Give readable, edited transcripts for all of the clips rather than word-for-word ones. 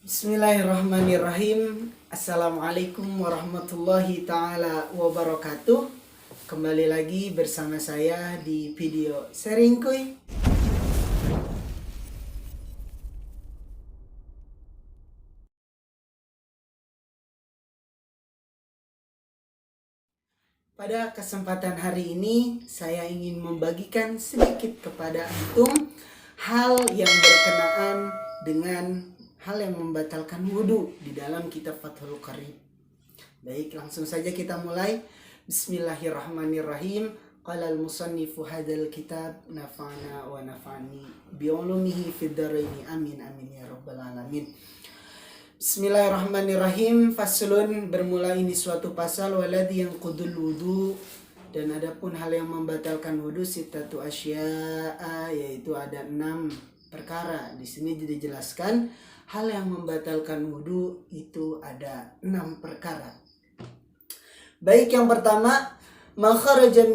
Bismillahirrahmanirrahim. Assalamualaikum warahmatullahi ta'ala wabarakatuh. Kembali lagi bersama saya di video sharing kuy. Pada kesempatan hari ini saya ingin membagikan sedikit kepada antum hal yang berkenaan dengan hal yang membatalkan wudhu di dalam kitab Fathul Qarib. Baik, langsung saja kita mulai. Bismillahirrahmanirrahim. Qala al-musannifu hadzal kitab nafa'ana wa nafa'ani bi'ulumihi fid dharaini amin amin ya rabbal alamin. Bismillahirrahmanirrahim. Faslun, bermula ini suatu pasal waladhi yang qudul wudu, dan adapun hal yang membatalkan wudu sitatu asya'a, yaitu ada 6 perkara. Di sini dijelaskan hal yang membatalkan wudu itu ada 6 perkara. Baik, yang pertama, ma kharaja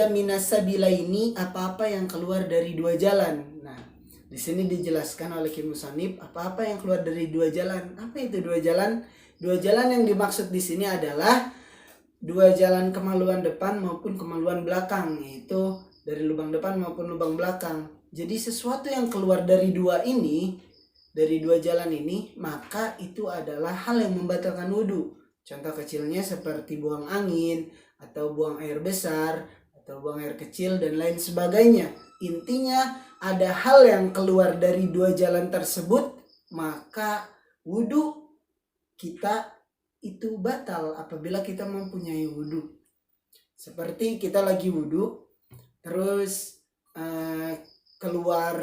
minas sabilaini, apa-apa yang keluar dari dua jalan. Nah, di sini dijelaskan oleh Ki Musannif apa-apa yang keluar dari dua jalan. Apa itu dua jalan? Dua jalan yang dimaksud di sini adalah dua jalan kemaluan depan maupun kemaluan belakang, yaitu dari lubang depan maupun lubang belakang. Jadi sesuatu yang keluar dari dua jalan ini, maka itu adalah hal yang membatalkan wudhu. Contoh kecilnya seperti buang angin, atau buang air besar, atau buang air kecil, dan lain sebagainya. Intinya ada hal yang keluar dari dua jalan tersebut, maka wudhu kita itu batal apabila kita mempunyai wudhu. Seperti kita lagi wudhu, terus keluar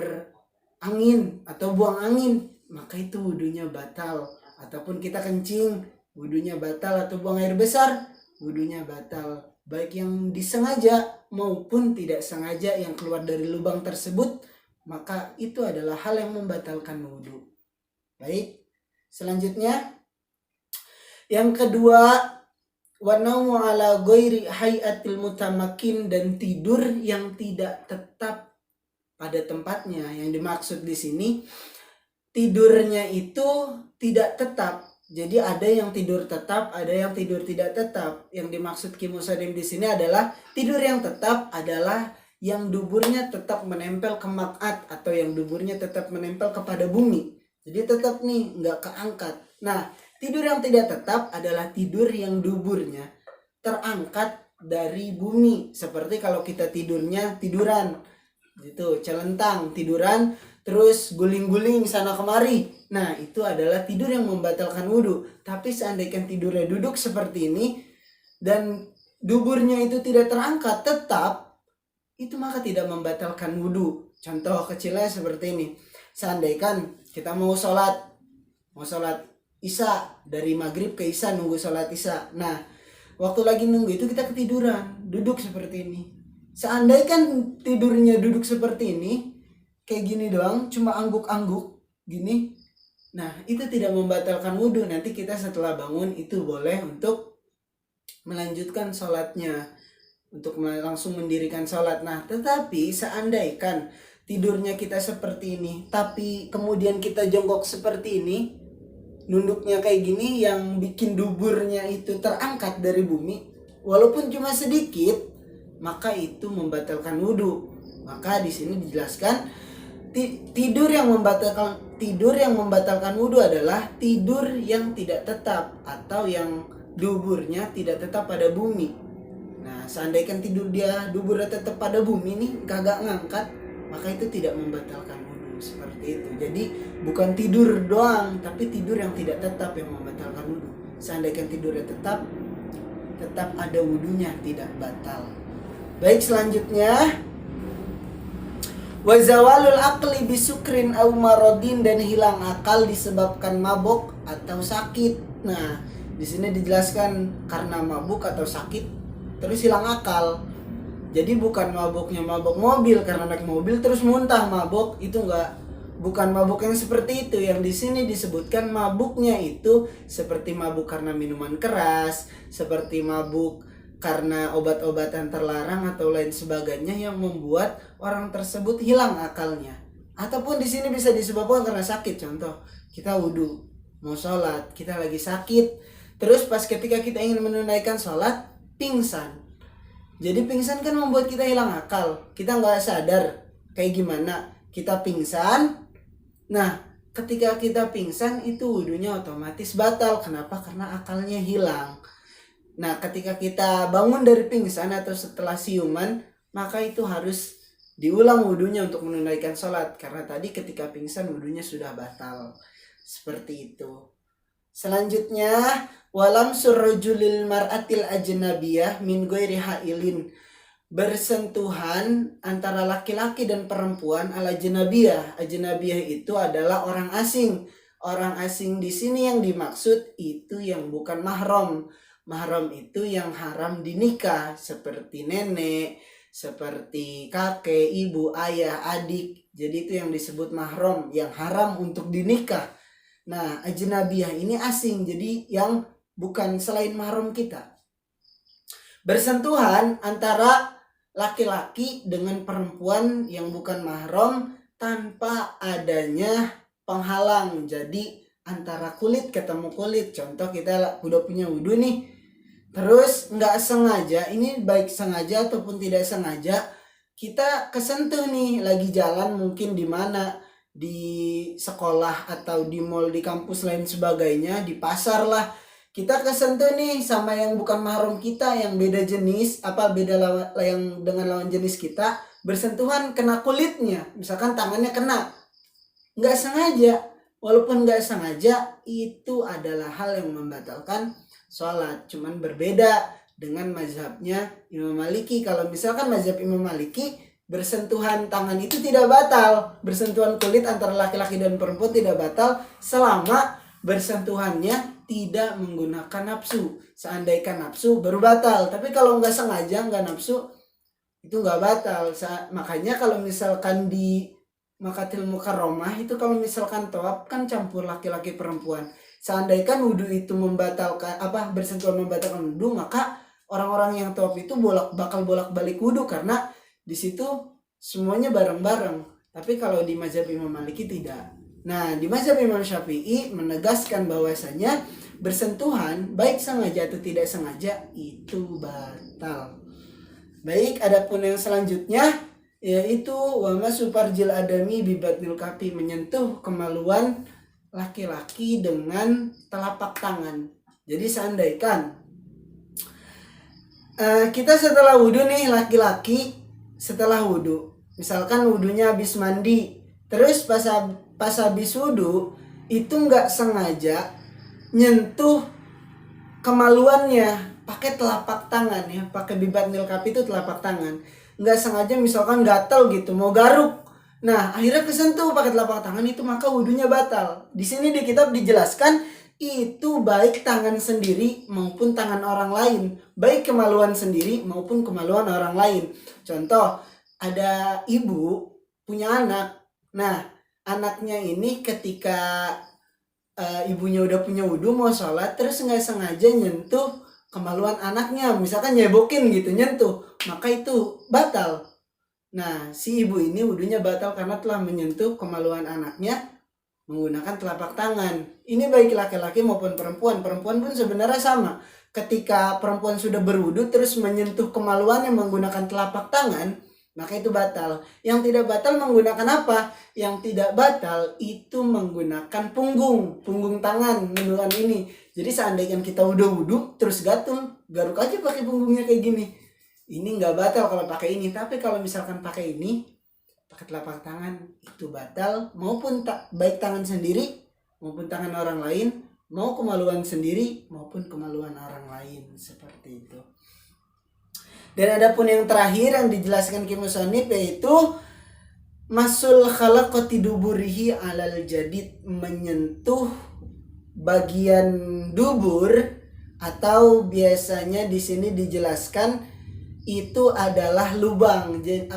angin atau buang angin, maka itu wudhunya batal. Ataupun kita kencing, wudhunya batal. Atau buang air besar, wudhunya batal. Baik yang disengaja maupun tidak sengaja yang keluar dari lubang tersebut, maka itu adalah hal yang membatalkan wudhu. Baik, selanjutnya yang kedua, wanaumu ala ghairi hayatil mutamakin, dan tidur yang tidak tetap pada tempatnya. Yang dimaksud di sini tidurnya itu tidak tetap. Jadi ada yang tidur tetap, ada yang tidur tidak tetap. Yang dimaksud Ki Musannif di sini adalah tidur yang tetap adalah yang duburnya tetap menempel ke maq'ad, atau yang duburnya tetap menempel kepada bumi. Jadi tetap nih, nggak keangkat. Nah, tidur yang tidak tetap adalah tidur yang duburnya terangkat dari bumi. Seperti kalau kita tiduran gitu, celentang, tiduran terus guling-guling sana kemari. Nah, itu adalah tidur yang membatalkan wudhu. Tapi seandainya tidurnya duduk seperti ini dan duburnya itu tidak terangkat tetap, itu maka tidak membatalkan wudhu. Contoh kecilnya seperti ini. Seandainya kita mau sholat Isya, dari maghrib ke Isya, nunggu sholat Isya. Nah, waktu lagi nunggu itu kita ketiduran, duduk seperti ini. Seandainya tidurnya duduk seperti ini, kayak gini doang, cuma angguk-angguk gini, nah itu tidak membatalkan wudhu. Nanti kita setelah bangun itu boleh untuk melanjutkan sholatnya, untuk langsung mendirikan sholat. Nah, tetapi seandainya tidurnya kita seperti ini, tapi kemudian kita jongkok seperti ini, nunduknya kayak gini, yang bikin duburnya itu terangkat dari bumi, walaupun cuma sedikit, maka itu membatalkan wudhu. Maka di sini dijelaskan tidur yang membatalkan wudhu adalah tidur yang tidak tetap, atau yang duburnya tidak tetap pada bumi. Nah, seandainya tidur dia duburnya tetap pada bumi nih, kagak ngangkat, maka itu tidak membatalkan wudhu. Seperti itu. Jadi bukan tidur doang, tapi tidur yang tidak tetap yang membatalkan wudhu. Seandainya tidurnya tetap ada wudhunya, tidak batal. Baik, selanjutnya wazawalul aqli bisukrin au maradin, dan hilang akal disebabkan mabuk atau sakit. Nah, di sini dijelaskan karena mabuk atau sakit terus hilang akal. Jadi bukan mabuknya mabuk mobil karena naik mobil terus muntah mabuk, itu bukan mabuk yang seperti itu. Yang di sini disebutkan mabuknya itu seperti mabuk karena minuman keras, seperti mabuk karena obat-obatan terlarang atau lain sebagainya yang membuat orang tersebut hilang akalnya. Ataupun di sini bisa disebabkan karena sakit. Contoh, kita wudhu, mau sholat, kita lagi sakit, terus pas ketika kita ingin menunaikan sholat, pingsan. Jadi pingsan kan membuat kita hilang akal, kita nggak sadar kayak gimana, kita pingsan. Nah, ketika kita pingsan itu wudhunya otomatis batal. Kenapa? Karena akalnya hilang. Nah, ketika kita bangun dari pingsan atau setelah siuman, maka itu harus diulang wudhunya untuk menunaikan sholat. Karena tadi ketika pingsan wudhunya sudah batal. Seperti itu. Selanjutnya, walam surrojulil mar'atil ajnabiyah min ghairi hailin. Bersentuhan antara laki-laki dan perempuan ala ajnabiyah. Ajnabiyah itu adalah orang asing. Orang asing di sini yang dimaksud itu yang bukan mahram. Mahram itu yang haram dinikah, seperti nenek, seperti kakek, ibu, ayah, adik. Jadi itu yang disebut mahram, yang haram untuk dinikah. Nah, ajnabiyah ini asing, jadi yang bukan selain mahram kita. Bersentuhan antara laki-laki dengan perempuan yang bukan mahram tanpa adanya penghalang. Jadi antara kulit ketemu kulit. Contoh, kita udah punya wudhu nih, terus nggak sengaja, ini baik sengaja ataupun tidak sengaja, kita kesentuh nih, lagi jalan mungkin di mana, di sekolah atau di mall, di kampus lain sebagainya, di pasar lah, kita kesentuh nih sama yang bukan mahram kita, yang beda jenis, beda yang dengan lawan jenis kita, bersentuhan kena kulitnya, misalkan tangannya kena, nggak sengaja. Walaupun nggak sengaja, itu adalah hal yang membatalkan sholat. Cuman berbeda dengan mazhabnya Imam Maliki. Kalau misalkan mazhab Imam Maliki, bersentuhan tangan itu tidak batal, bersentuhan kulit antara laki-laki dan perempuan tidak batal selama bersentuhannya tidak menggunakan nafsu. Seandainya nafsu baru batal, tapi kalau nggak sengaja, nggak nafsu, itu nggak batal. Makanya kalau misalkan di Makatil Mukarramah itu, kalau misalkan tawaf kan campur laki-laki perempuan, seandainya wudhu itu membatalkan bersentuhan membatalkan wudhu, maka orang-orang yang tawaf itu bakal bolak-balik wudhu karena di situ semuanya bareng-bareng. Tapi kalau di mazhab Imam Maliki tidak. Nah, di mazhab Imam Syafi'i menegaskan bahwasanya bersentuhan baik sengaja atau tidak sengaja itu batal. Baik, adapun yang selanjutnya yaitu wama suparjil adami bibatnil kafi, menyentuh kemaluan laki-laki dengan telapak tangan. Jadi seandainya kita setelah wudhu nih, laki-laki setelah wudhu, misalkan wudhunya habis mandi, terus pas habis wudhu itu nggak sengaja nyentuh kemaluannya pakai telapak tangan ya, pakai bibatnil kafi itu telapak tangan, nggak sengaja misalkan gatel gitu mau garuk, nah akhirnya kesentuh pakai telapak tangan itu, maka wudhunya batal. Di sini di kitab dijelaskan itu baik tangan sendiri maupun tangan orang lain, baik kemaluan sendiri maupun kemaluan orang lain. Contoh, ada ibu punya anak, nah anaknya ini ketika ibunya udah punya wudhu mau sholat, terus nggak sengaja nyentuh kemaluan anaknya, misalkan nyebokin gitu, nyentuh, maka itu batal. Nah, si ibu ini wudhunya batal karena telah menyentuh kemaluan anaknya menggunakan telapak tangan. Ini baik laki-laki maupun perempuan. Perempuan pun sebenarnya sama. Ketika perempuan sudah berwudu terus menyentuh kemaluannya menggunakan telapak tangan, maka itu batal. Yang tidak batal menggunakan apa? Yang tidak batal itu menggunakan punggung tangan, mendulan ini. Jadi seandainya kita udah wudu terus garuk aja pakai punggungnya kayak gini. Ini nggak batal kalau pakai ini. Tapi kalau misalkan pakai ini, pakai telapak tangan, itu batal, maupun baik tangan sendiri maupun tangan orang lain, mau kemaluan sendiri maupun kemaluan orang lain, seperti itu. Dan adapun yang terakhir yang dijelaskan Ki Musannif yaitu masul khalaqati duburihi alal jadid, menyentuh bagian dubur, atau biasanya di sini dijelaskan itu adalah lubang, jadi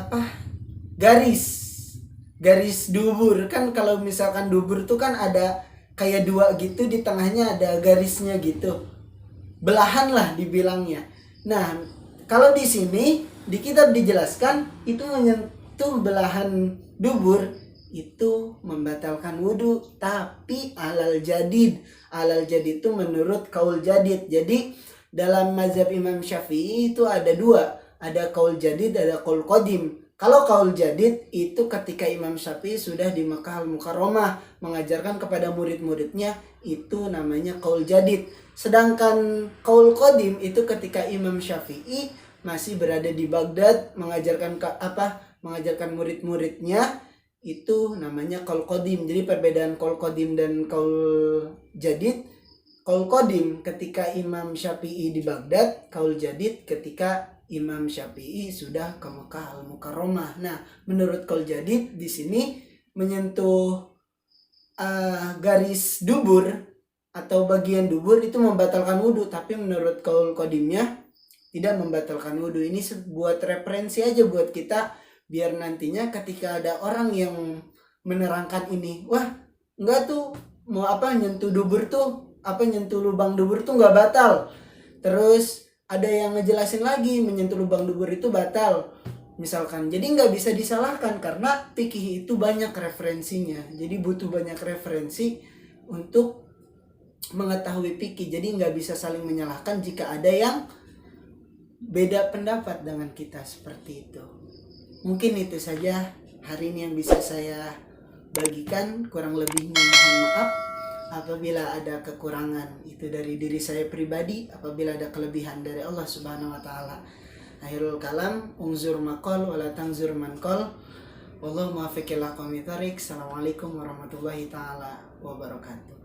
garis dubur. Kan kalau misalkan dubur tuh kan ada kayak dua gitu, di tengahnya ada garisnya gitu, belahan lah dibilangnya. Nah, kalau di sini di kitab dijelaskan itu menyentuh belahan dubur itu membatalkan wudhu, tapi alal jadid itu menurut kaul jadid. Jadi dalam mazhab Imam Syafi'i itu ada dua, ada kaul jadid, ada kaul qadim. Kalau kaul jadid itu ketika Imam Syafi'i sudah di Makkah Al-Mukarramah mengajarkan kepada murid-muridnya, itu namanya kaul jadid. Sedangkan kaul qadim itu ketika Imam Syafi'i masih berada di Baghdad mengajarkan murid-muridnya, itu namanya qaul qadim. Jadi perbedaan qaul qadim dan qaul jadid, qaul qadim ketika Imam Syafi'i di Baghdad, qaul jadid ketika Imam Syafi'i sudah ke Mekah Al-Mukarramah. Nah, menurut qaul jadid di sini menyentuh garis dubur atau bagian dubur itu membatalkan wudhu, tapi menurut qaul qadimnya tidak membatalkan wudhu. Ini buat referensi aja buat kita, biar nantinya ketika ada orang yang menerangkan ini, wah enggak tuh, mau nyentuh dubur tuh, nyentuh lubang dubur tuh enggak batal. Terus ada yang ngejelasin lagi menyentuh lubang dubur itu batal misalkan. Jadi nggak bisa disalahkan karena fikih itu banyak referensinya. Jadi butuh banyak referensi untuk mengetahui fikih. Jadi nggak bisa saling menyalahkan jika ada yang beda pendapat dengan kita, seperti itu. Mungkin itu saja hari ini yang bisa saya bagikan. Kurang lebihnya mohon maaf apabila ada kekurangan itu dari diri saya pribadi, apabila ada kelebihan dari Allah Subhanahu wa taala. Akhirul kalam, unzur maqal wala tanzur manqal. Wallahu muwaffiq ila aqwamit thoriq. Assalamualaikum warahmatullahi taala wabarakatuh.